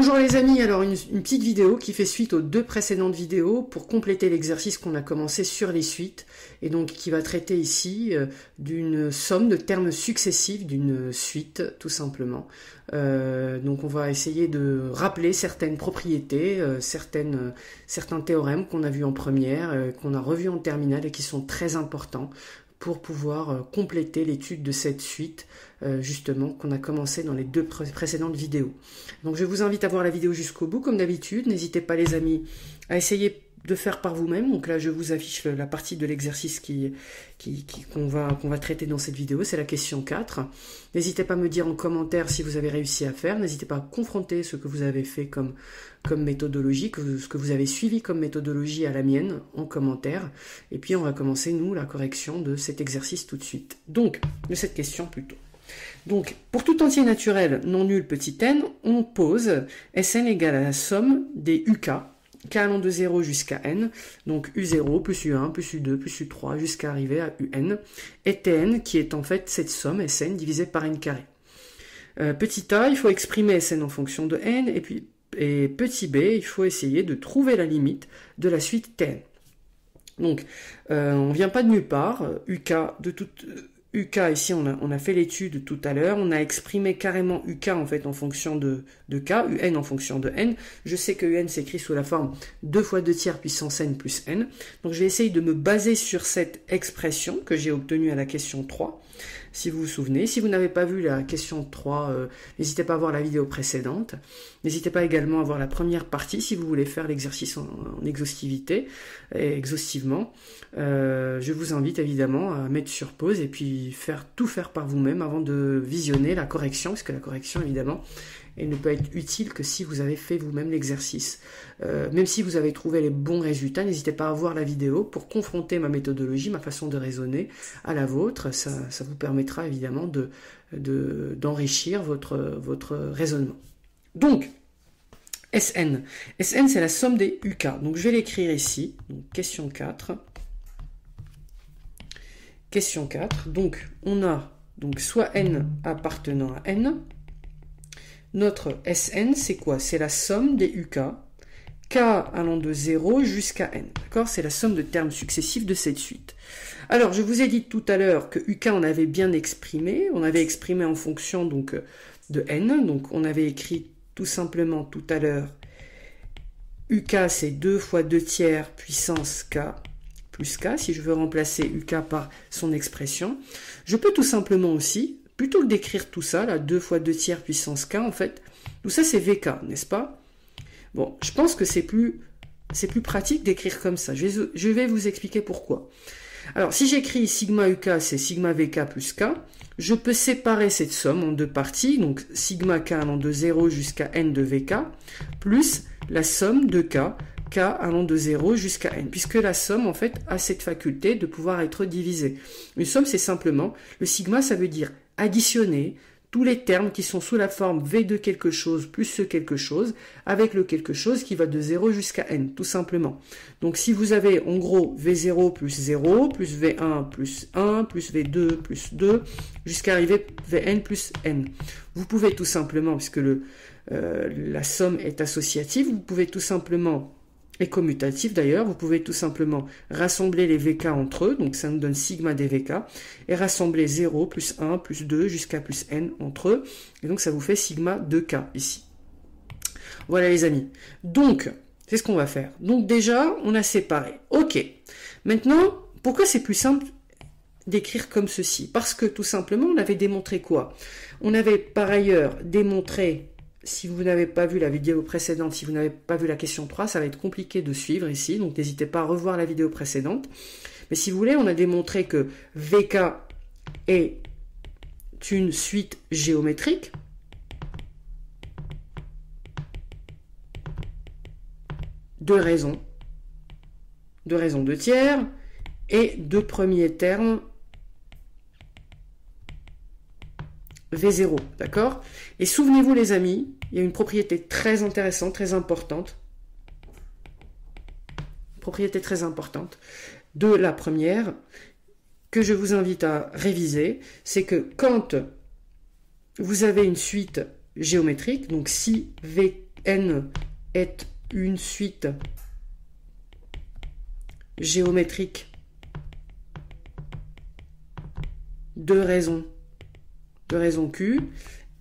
Bonjour les amis, alors une petite vidéo qui fait suite aux deux précédentes vidéos pour compléter l'exercice qu'on a commencé sur les suites et donc qui va traiter ici d'une somme de termes successifs d'une suite tout simplement. Donc on va essayer de rappeler certaines propriétés, certains théorèmes qu'on a vus en première, qu'on a revus en terminale et qui sont très importants pour pouvoir compléter l'étude de cette suite, justement, qu'on a commencé dans les deux précédentes vidéos. Donc je vous invite à voir la vidéo jusqu'au bout, comme d'habitude. N'hésitez pas, les amis, à essayer de faire par vous-même. Donc là, je vous affiche la partie de l'exercice qu'on va traiter dans cette vidéo. C'est la question 4. N'hésitez pas à me dire en commentaire si vous avez réussi à faire. N'hésitez pas à confronter ce que vous avez fait comme méthodologie, ce que vous avez suivi comme méthodologie à la mienne en commentaire. Et puis, on va commencer, nous, la correction de cet exercice tout de suite. Donc, de cette question plutôt. Donc, pour tout entier naturel non nul petit n, on pose Sn égale à la somme des UK, k allant de 0 jusqu'à n, donc U0 plus U1 plus U2 plus U3 jusqu'à arriver à Un, et Tn qui est en fait cette somme Sn divisée par n carré. Petit a, il faut exprimer Sn en fonction de n, et petit b, il faut essayer de trouver la limite de la suite Tn. Donc, on ne vient pas de nulle part, UK, ici, on a fait l'étude tout à l'heure, on a exprimé carrément UK en fait en fonction de K, UN en fonction de N. Je sais que UN s'écrit sous la forme 2 fois 2 tiers puissance N plus N. Donc je vais essayer de me baser sur cette expression que j'ai obtenue à la question 3. Si vous vous souvenez, si vous n'avez pas vu la question 3, n'hésitez pas à voir la vidéo précédente. N'hésitez pas également à voir la première partie si vous voulez faire l'exercice en exhaustivité, exhaustivement. Je vous invite évidemment à mettre sur pause et puis tout faire par vous-même avant de visionner la correction, parce que la correction évidemment elle ne peut être utile que si vous avez fait vous-même l'exercice. Même si vous avez trouvé les bons résultats, n'hésitez pas à voir la vidéo pour confronter ma méthodologie, ma façon de raisonner à la vôtre. Ça vous permettra évidemment d'enrichir votre raisonnement. Donc, Sn. Sn, c'est la somme des UK. Donc, je vais l'écrire ici. Donc, question 4. Question 4. Donc, on a soit n appartenant à n. Notre Sn, c'est quoi? C'est la somme des UK, k allant de 0 jusqu'à n. D'accord? C'est la somme de termes successifs de cette suite. Alors, je vous ai dit tout à l'heure que UK, on avait bien exprimé. On avait exprimé en fonction donc de n. Donc, on avait écrit tout simplement tout à l'heure UK, c'est 2 fois 2 tiers puissance k plus k. Si je veux remplacer UK par son expression, je peux tout simplement aussi, plutôt que d'écrire tout ça, là, 2 fois 2 tiers puissance k, en fait, tout ça c'est VK, n'est-ce pas? Bon, je pense que c'est plus pratique d'écrire comme ça. Je vais vous expliquer pourquoi. Alors, si j'écris sigma UK, c'est sigma VK plus k, je peux séparer cette somme en deux parties, donc sigma k allant de 0 jusqu'à n de VK, plus la somme de k allant de 0 jusqu'à n, puisque la somme, en fait, a cette faculté de pouvoir être divisée. Une somme, c'est simplement, le sigma, ça veut dire additionner tous les termes qui sont sous la forme V de quelque chose plus ce quelque chose, avec le quelque chose qui va de 0 jusqu'à n, tout simplement. Donc si vous avez en gros V0 plus 0, plus V1 plus 1, plus V2 plus 2, jusqu'à arriver Vn plus n. Vous pouvez tout simplement, puisque la somme est associative, vous pouvez tout simplement, et commutatif d'ailleurs, vous pouvez tout simplement rassembler les VK entre eux, donc ça nous donne sigma des VK, et rassembler 0, plus 1, plus 2, jusqu'à plus n entre eux, et donc ça vous fait sigma 2K ici. Voilà les amis. Donc, c'est ce qu'on va faire. Donc déjà, on a séparé. Ok. Maintenant, pourquoi c'est plus simple d'écrire comme ceci? Parce que tout simplement, on avait démontré quoi? On avait par ailleurs démontré... Si vous n'avez pas vu la vidéo précédente, si vous n'avez pas vu la question 3, ça va être compliqué de suivre ici, donc n'hésitez pas à revoir la vidéo précédente. Mais si vous voulez, on a démontré que VK est une suite géométrique de raisons de tiers et de premiers termes V0, d'accord? Et souvenez-vous les amis, il y a une propriété très intéressante, très importante, de la première, que je vous invite à réviser, c'est que quand vous avez une suite géométrique, donc si n est une suite géométrique de raisons Q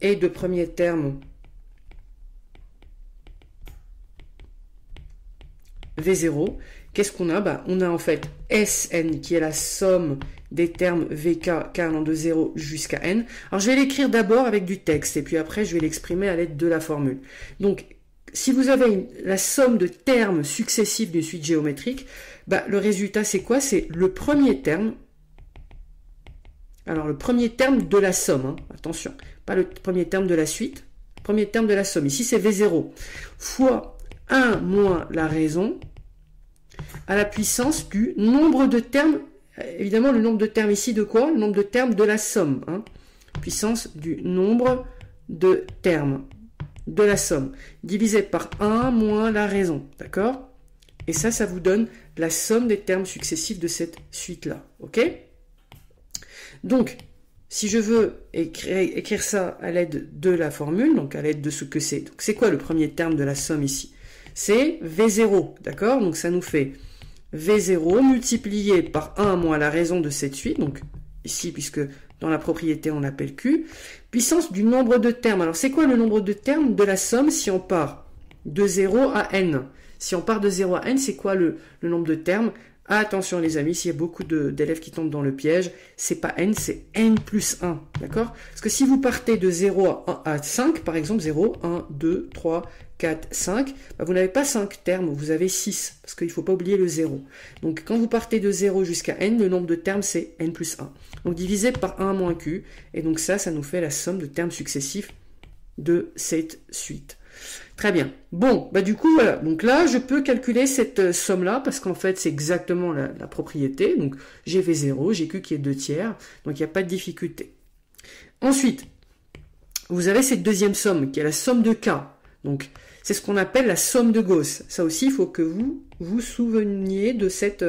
et de premier terme V0, qu'est-ce qu'on a? On a en fait Sn qui est la somme des termes Vk, k allant de 0 jusqu'à n. Alors je vais l'écrire d'abord avec du texte et puis après je vais l'exprimer à l'aide de la formule. Donc si vous avez la somme de termes successifs d'une suite géométrique, le résultat c'est quoi? C'est le premier terme. Alors le premier terme de la somme, attention, pas le premier terme de la suite, premier terme de la somme. Ici c'est V0 fois 1 moins la raison à la puissance du nombre de termes, évidemment le nombre de termes ici de quoi? Le nombre de termes de la somme, puissance du nombre de termes de la somme, divisé par 1 moins la raison, d'accord? Et ça vous donne la somme des termes successifs de cette suite-là, ok? Donc, si je veux écrire ça à l'aide de la formule, donc à l'aide de ce que c'est, donc c'est quoi le premier terme de la somme ici? C'est V0, d'accord? Donc ça nous fait V0 multiplié par 1 moins la raison de cette suite, donc ici, puisque dans la propriété on l'appelle Q, puissance du nombre de termes. Alors c'est quoi le nombre de termes de la somme si on part de 0 à n? Si on part de 0 à n, c'est quoi le nombre de termes? Attention les amis, s'il y a beaucoup d'élèves qui tombent dans le piège, c'est pas n, c'est n plus 1, d'accord? Parce que si vous partez de 0 à 5, par exemple, 0, 1, 2, 3, 4, 5, vous n'avez pas 5 termes, vous avez 6, parce qu'il ne faut pas oublier le 0. Donc quand vous partez de 0 jusqu'à n, le nombre de termes c'est n plus 1. Donc divisé par 1 moins q, et donc ça nous fait la somme de termes successifs de cette suite. Très bien. Bon, du coup, voilà. Donc là, je peux calculer cette somme-là, parce qu'en fait, c'est exactement la propriété. Donc, j'ai V0, j'ai Q qui est 2 tiers, donc il n'y a pas de difficulté. Ensuite, vous avez cette deuxième somme, qui est la somme de K. Donc, c'est ce qu'on appelle la somme de Gauss. Ça aussi, il faut que vous vous souveniez de cette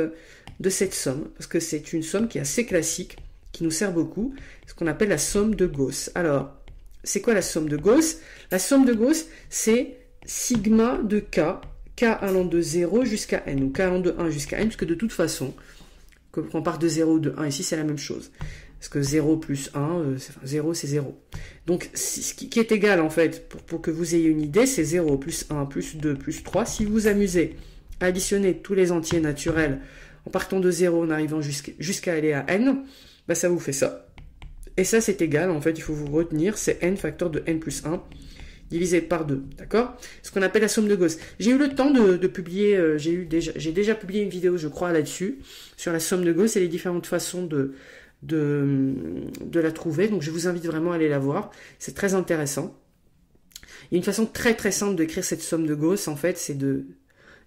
somme, parce que c'est une somme qui est assez classique, qui nous sert beaucoup, ce qu'on appelle la somme de Gauss. Alors, c'est quoi la somme de Gauss? La somme de Gauss, c'est sigma de k, k allant de 0 jusqu'à n, ou k allant de 1 jusqu'à n, puisque de toute façon, qu'on parte de 0 ou de 1, ici c'est la même chose. Parce que 0 plus 1, 0 c'est 0. Donc, ce qui est égal en fait, pour que vous ayez une idée, c'est 0 plus 1 plus 2 plus 3. Si vous vous amusez à additionner tous les entiers naturels en partant de 0 en arrivant jusqu'à aller à n, ça vous fait ça. Et ça c'est égal, en fait, il faut vous retenir, c'est n facteur de n plus 1. Divisé par 2, d'accord? Ce qu'on appelle la somme de Gauss. J'ai eu le temps de publier, j'ai déjà publié une vidéo, je crois, là-dessus, sur la somme de Gauss et les différentes façons de la trouver. Donc, je vous invite vraiment à aller la voir. C'est très intéressant. Il y a une façon très très simple d'écrire cette somme de Gauss, en fait, c'est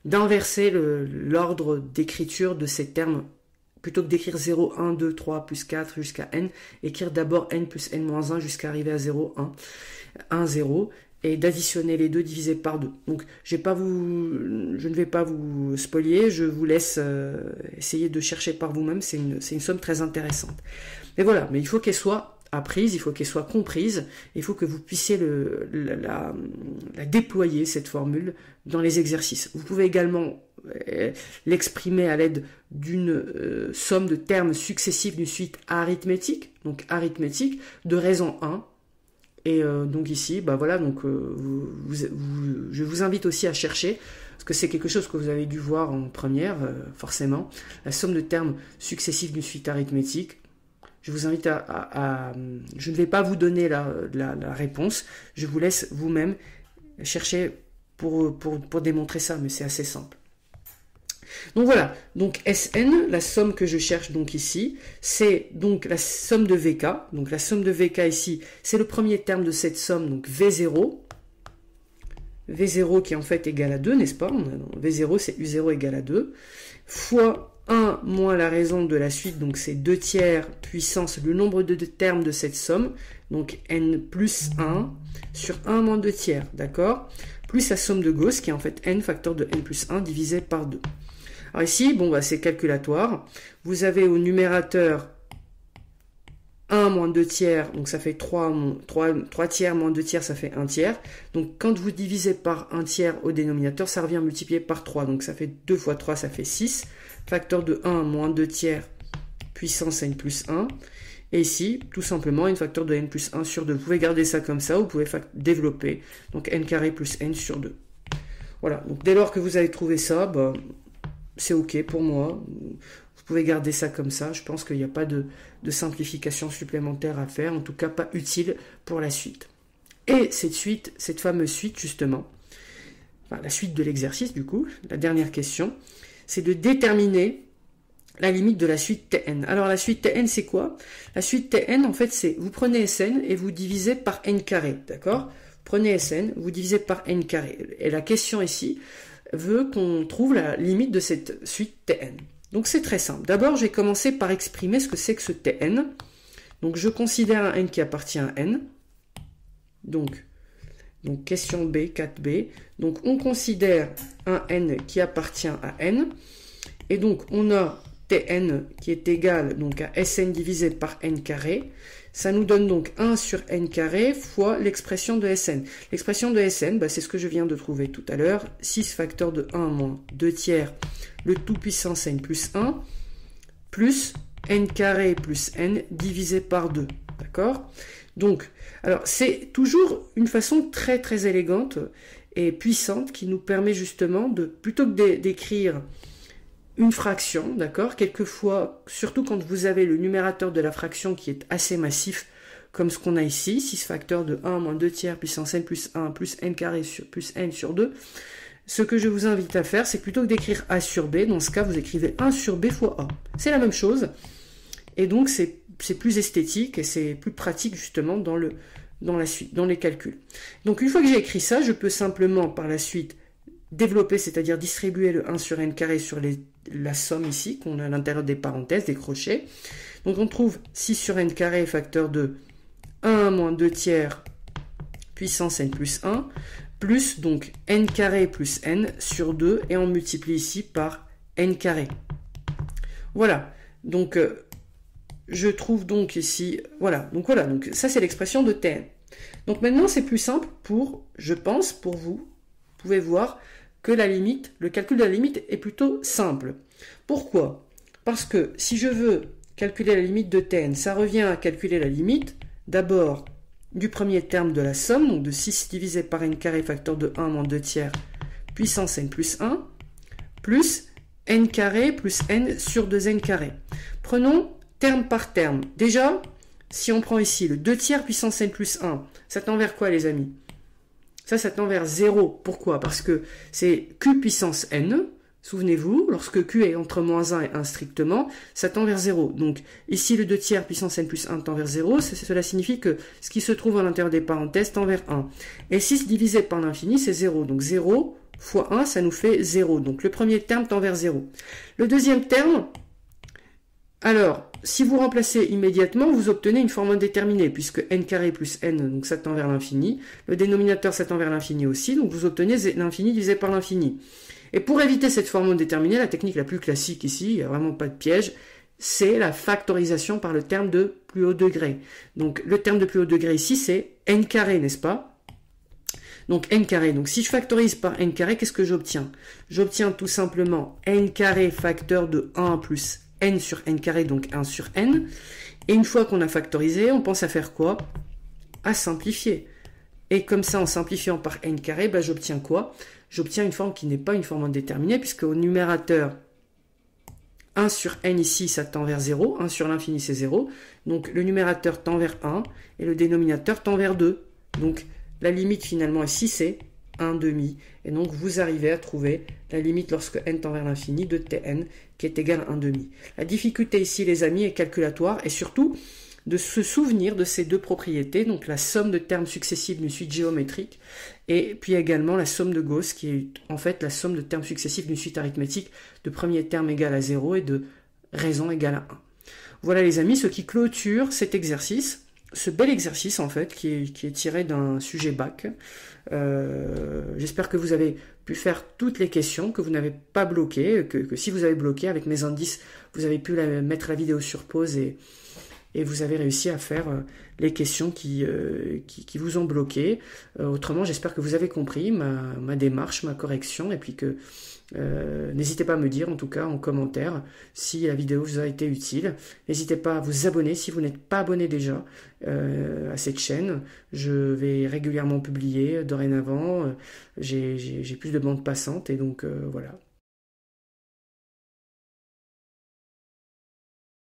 d'inverser l'ordre d'écriture de ces termes. Plutôt que d'écrire 0, 1, 2, 3, plus 4 jusqu'à n, écrire d'abord n plus n moins 1 jusqu'à arriver à 0, 1, 1, 0. Et d'additionner les deux divisé par 2. Donc, je ne vais pas vous spolier, je vous laisse essayer de chercher par vous-même, c'est une somme très intéressante. Mais voilà, mais il faut qu'elle soit apprise, il faut qu'elle soit comprise, il faut que vous puissiez la déployer, cette formule, dans les exercices. Vous pouvez également l'exprimer à l'aide d'une somme de termes successifs d'une suite arithmétique, donc arithmétique, de raison 1, et donc ici, voilà, donc je vous invite aussi à chercher, parce que c'est quelque chose que vous avez dû voir en première, forcément, la somme de termes successifs d'une suite arithmétique. Je vous invite je ne vais pas vous donner la réponse, je vous laisse vous-même chercher pour démontrer ça, mais c'est assez simple. Donc voilà, donc Sn, la somme que je cherche donc ici, c'est donc la somme de Vk. Donc la somme de Vk ici, c'est le premier terme de cette somme, donc V0. V0 qui est en fait égal à 2, n'est-ce pas? V0 c'est U0 égale à 2, fois 1 moins la raison de la suite, donc c'est 2 tiers puissance le nombre de termes de cette somme, donc n plus 1 sur 1 moins 2 tiers, d'accord? Plus la somme de Gauss qui est en fait n facteur de n plus 1 divisé par 2. Alors ici, c'est calculatoire. Vous avez au numérateur 1 moins 2 tiers, donc ça fait 3 tiers moins 2 tiers, ça fait 1 tiers. Donc quand vous divisez par 1 tiers au dénominateur, ça revient multiplié par 3. Donc ça fait 2 fois 3, ça fait 6. Facteur de 1 moins 2 tiers puissance n plus 1. Et ici, tout simplement, une facteur de n plus 1 sur 2. Vous pouvez garder ça comme ça, vous pouvez développer. Donc n carré plus n sur 2. Voilà, donc dès lors que vous avez trouvé ça, bah, c'est OK pour moi. Vous pouvez garder ça comme ça. Je pense qu'il n'y a pas de simplification supplémentaire à faire, en tout cas pas utile pour la suite. Et cette fameuse suite justement, enfin, la suite de l'exercice du coup, la dernière question, c'est de déterminer la limite de la suite Tn. Alors la suite Tn c'est quoi? La suite Tn en fait c'est, vous prenez Sn et vous divisez par n carré, d'accord? Prenez Sn, vous divisez par n carré. Et la question ici veut qu'on trouve la limite de cette suite Tn. Donc c'est très simple. D'abord, je vais commencer par exprimer ce que c'est que ce Tn. Donc je considère un n qui appartient à n. Donc question B, 4b. Donc on considère un n qui appartient à n. Et donc on a Tn qui est égal donc à Sn divisé par n carré. Ça nous donne donc 1 sur n carré fois l'expression de Sn. L'expression de Sn, bah, c'est ce que je viens de trouver tout à l'heure. 6 facteur de 1 moins 2 tiers, le tout puissance n plus 1, plus n carré plus n divisé par 2. D'accord? Donc, alors c'est toujours une façon très très élégante et puissante qui nous permet justement de, plutôt que d'écrire une fraction, d'accord? Quelquefois, surtout quand vous avez le numérateur de la fraction qui est assez massif, comme ce qu'on a ici, 6 facteurs de 1 moins 2 tiers puissance n plus 1 plus n carré plus n sur 2, ce que je vous invite à faire, c'est plutôt que d'écrire a sur b, dans ce cas, vous écrivez 1 sur b fois a. C'est la même chose, et donc c'est plus esthétique et c'est plus pratique justement dans la suite, dans les calculs. Donc une fois que j'ai écrit ça, je peux simplement par la suite développer, c'est-à-dire distribuer le 1 sur n carré sur la somme ici, qu'on a à l'intérieur des parenthèses, des crochets. Donc on trouve 6 sur n carré facteur de 1 moins 2 tiers puissance n plus 1, plus donc n carré plus n sur 2, et on multiplie ici par n carré. Voilà, donc je trouve donc ici, voilà, donc ça c'est l'expression de Tn. Donc maintenant c'est plus simple je pense, pour vous, vous pouvez voir que la limite, le calcul de la limite est plutôt simple. Pourquoi? Parce que si je veux calculer la limite de Tn, ça revient à calculer la limite, d'abord, du premier terme de la somme, donc de 6 divisé par n carré facteur de 1 moins 2 tiers puissance n plus 1, plus n carré plus n sur 2n carré. Prenons terme par terme. Déjà, si on prend ici le 2 tiers puissance n plus 1, ça tend vers quoi les amis? Ça tend vers 0. Pourquoi? Parce que c'est q puissance n. Souvenez-vous, lorsque q est entre moins 1 et 1 strictement, ça tend vers 0. Donc ici, le 2 tiers puissance n plus 1 tend vers 0. Cela signifie que ce qui se trouve à l'intérieur des parenthèses tend vers 1. Et 6 divisé par l'infini, c'est 0. Donc 0 fois 1, ça nous fait 0. Donc le premier terme tend vers 0. Le deuxième terme, alors, si vous remplacez immédiatement, vous obtenez une forme indéterminée, puisque n carré plus n, donc ça tend vers l'infini. Le dénominateur, ça tend vers l'infini aussi, donc vous obtenez l'infini divisé par l'infini. Et pour éviter cette forme indéterminée, la technique la plus classique ici, il n'y a vraiment pas de piège, c'est la factorisation par le terme de plus haut degré. Donc le terme de plus haut degré ici, c'est n carré, n'est-ce pas? Donc n carré. Donc si je factorise par n carré, qu'est-ce que j'obtiens? J'obtiens tout simplement n carré facteur de 1 plus n sur n carré, donc 1 sur n. Et une fois qu'on a factorisé, on pense à faire quoi? À simplifier. Et comme ça, en simplifiant par n carré, bah, j'obtiens quoi? J'obtiens une forme qui n'est pas une forme indéterminée, puisque au numérateur, 1 sur n ici, ça tend vers 0. 1 sur l'infini, c'est 0. Donc le numérateur tend vers 1, et le dénominateur tend vers 2. Donc la limite finalement ici, c'est 1,5. Et donc vous arrivez à trouver la limite lorsque n tend vers l'infini de Tn qui est égal à 1,5. La difficulté ici, les amis, est calculatoire et surtout de se souvenir de ces deux propriétés, donc la somme de termes successifs d'une suite géométrique et puis également la somme de Gauss qui est en fait la somme de termes successifs d'une suite arithmétique de premier terme égal à 0 et de raison égale à 1. Voilà les amis, ce qui clôture cet exercice. Ce bel exercice en fait qui est tiré d'un sujet bac. J'espère que vous avez pu faire toutes les questions, que vous n'avez pas bloqué, que si vous avez bloqué avec mes indices, vous avez pu mettre la vidéo sur pause et vous avez réussi à faire les questions qui vous ont bloqué. Autrement, j'espère que vous avez compris ma démarche, ma correction, et puis que n'hésitez pas à me dire en tout cas en commentaire si la vidéo vous a été utile. N'hésitez pas à vous abonner si vous n'êtes pas abonné déjà à cette chaîne. Je vais régulièrement publier dorénavant. J'ai plus de bande passante et donc voilà.